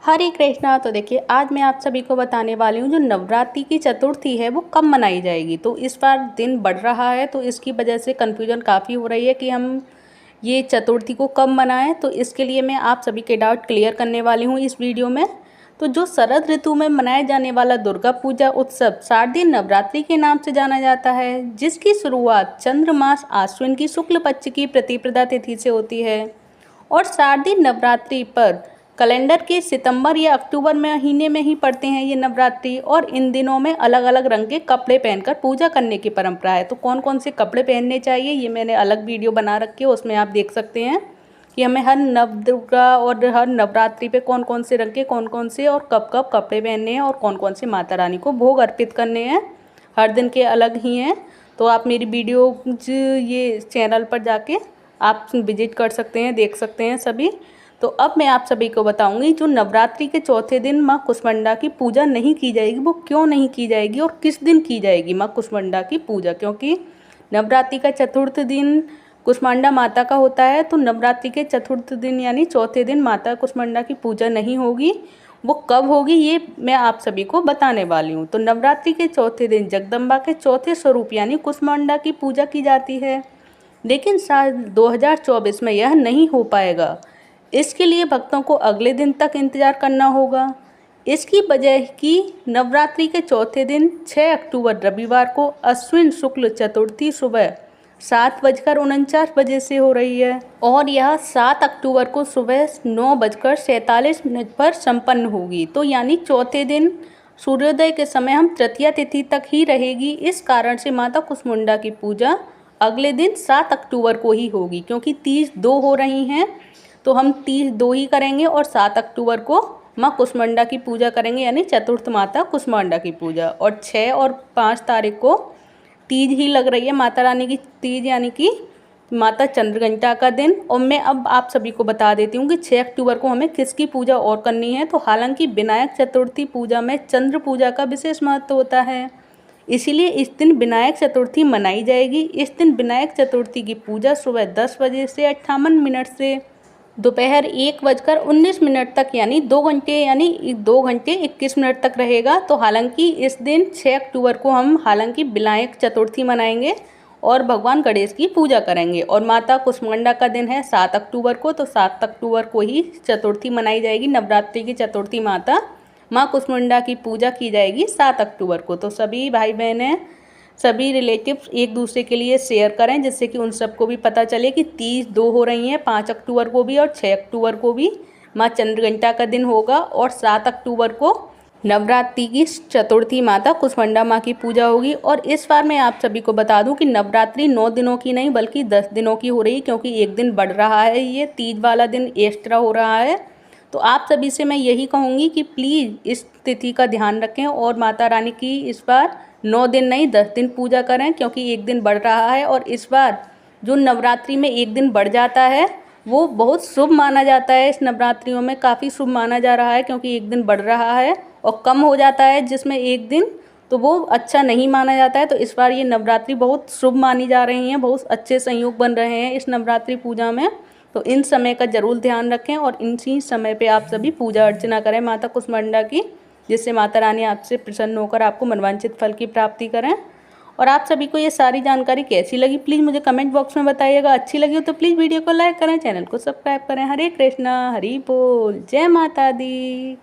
हरे कृष्णा। तो देखिए आज मैं आप सभी को बताने वाली हूँ जो नवरात्रि की चतुर्थी है वो कब मनाई जाएगी। तो इस बार दिन बढ़ रहा है तो इसकी वजह से कन्फ्यूजन काफ़ी हो रही है कि हम ये चतुर्थी को कब मनाएं। तो इसके लिए मैं आप सभी के डाउट क्लियर करने वाली हूँ इस वीडियो में। तो जो शरद ऋतु में मनाया जाने वाला दुर्गा पूजा उत्सव शारदीय नवरात्रि के नाम से जाना जाता है, जिसकी शुरुआत चंद्र मास आश्विन की शुक्ल पक्ष की प्रतिपदा तिथि से होती है और शारदीय नवरात्रि पर कैलेंडर के सितंबर या अक्टूबर महीने में ही पड़ते हैं ये नवरात्रि। और इन दिनों में अलग अलग रंग के कपड़े पहनकर पूजा करने की परंपरा है। तो कौन कौन से कपड़े पहनने चाहिए ये मैंने अलग वीडियो बना रखी है, उसमें आप देख सकते हैं कि हमें हर नवदुर्गा और हर नवरात्रि पे कौन कौन से रंग के कौन कौन से और कब कब कपड़े पहनने हैं और कौन कौन से माता रानी को भोग अर्पित करने हैं। हर दिन के अलग ही हैं। तो आप मेरी वीडियो ये चैनल पर जाके आप विजिट कर सकते हैं, देख सकते हैं सभी। तो अब मैं आप सभी को बताऊंगी जो नवरात्रि के चौथे दिन माँ कुष्मांडा की पूजा नहीं की जाएगी वो क्यों नहीं की जाएगी और किस दिन की जाएगी माँ कुष्मांडा की पूजा। क्योंकि नवरात्रि का चतुर्थ दिन कुष्मांडा माता का होता है, तो नवरात्रि के चतुर्थ दिन यानी चौथे दिन माता कुष्मांडा की पूजा नहीं होगी। वो कब होगी ये मैं आप सभी को बताने वाली हूँ। तो नवरात्रि के चौथे दिन जगदम्बा के चौथे स्वरूप यानी कुष्मांडा की पूजा की जाती है, लेकिन साल 2024 में यह नहीं हो पाएगा। इसके लिए भक्तों को अगले दिन तक इंतज़ार करना होगा। इसकी वजह कि नवरात्रि के चौथे दिन 6 अक्टूबर रविवार को अश्विन शुक्ल चतुर्थी सुबह 7:49 से हो रही है और यह 7 अक्टूबर को सुबह 9:47 पर संपन्न होगी। तो यानी चौथे दिन सूर्योदय के समय हम तृतीया तिथि तक ही रहेगी। इस कारण से माता कुष्मांडा की पूजा अगले दिन 7 अक्टूबर को ही होगी, क्योंकि तीज 2 हो रही हैं तो हम तीज 2 ही करेंगे और 7 अक्टूबर को माँ कुष्मांडा की पूजा करेंगे यानी चतुर्थ माता कुष्मांडा की पूजा। और 6 और 5 तारीख को तीज ही लग रही है माता रानी की तीज यानी कि माता चंद्रघंटा का दिन। और मैं अब आप सभी को बता देती हूँ कि 6 अक्टूबर को हमें किसकी पूजा और करनी है। तो हालांकि विनायक चतुर्थी पूजा में चंद्र पूजा का विशेष महत्व होता है, इसीलिए इस दिन विनायक चतुर्थी मनाई जाएगी। इस दिन विनायक चतुर्थी की पूजा सुबह 10 बजे से 58 से दोपहर 1:19 तक यानी 2 घंटे यानी 2 घंटे 21 मिनट तक रहेगा। तो हालांकि इस दिन 6 अक्टूबर को हम हालांकि विनायक चतुर्थी मनाएंगे और भगवान गणेश की पूजा करेंगे। और माता कुष्मांडा का दिन है 7 अक्टूबर को, तो 7 अक्टूबर को ही चतुर्थी मनाई जाएगी। नवरात्रि की चतुर्थी माता माँ कुष्मांडा की पूजा की जाएगी 7 अक्टूबर को। तो सभी भाई बहनें सभी रिलेटिव्स एक दूसरे के लिए शेयर करें, जिससे कि उन सबको भी पता चले कि तीज 2 हो रही हैं, 5 अक्टूबर को भी और 6 अक्टूबर को भी माँ चंद्रघंटा का दिन होगा और 7 अक्टूबर को नवरात्रि की चतुर्थी माता कुष्मांडा माँ की पूजा होगी। और इस बार मैं आप सभी को बता दूं कि नवरात्रि 9 दिनों की नहीं बल्कि 10 दिनों की हो रही है, क्योंकि एक दिन बढ़ रहा है, ये तीज वाला दिन एक्स्ट्रा हो रहा है। तो आप सभी से मैं यही कहूँगी कि प्लीज़ इस तिथि का ध्यान रखें और माता रानी की इस बार 9 दिन नहीं 10 दिन पूजा करें, क्योंकि एक दिन बढ़ रहा है। और इस बार जो नवरात्रि में एक दिन बढ़ जाता है वो बहुत शुभ माना जाता है। इस नवरात्रियों में काफ़ी शुभ माना जा रहा है, क्योंकि एक दिन बढ़ रहा है और कम हो जाता है जिसमें एक दिन, तो वो अच्छा नहीं माना जाता है। तो इस बार ये नवरात्रि बहुत शुभ मानी जा रही हैं, बहुत अच्छे संयोग बन रहे हैं इस नवरात्रि पूजा में। तो इन समय का ज़रूर ध्यान रखें और इसी समय पे आप सभी पूजा अर्चना करें माता कुष्मांडा की, जिससे माता रानी आपसे प्रसन्न होकर आपको मनवांछित फल की प्राप्ति करें। और आप सभी को ये सारी जानकारी कैसी लगी प्लीज़ मुझे कमेंट बॉक्स में बताइएगा। अच्छी लगी हो तो प्लीज़ वीडियो को लाइक करें, चैनल को सब्सक्राइब करें। हरे कृष्णा, हरि बोल, जय माता दी।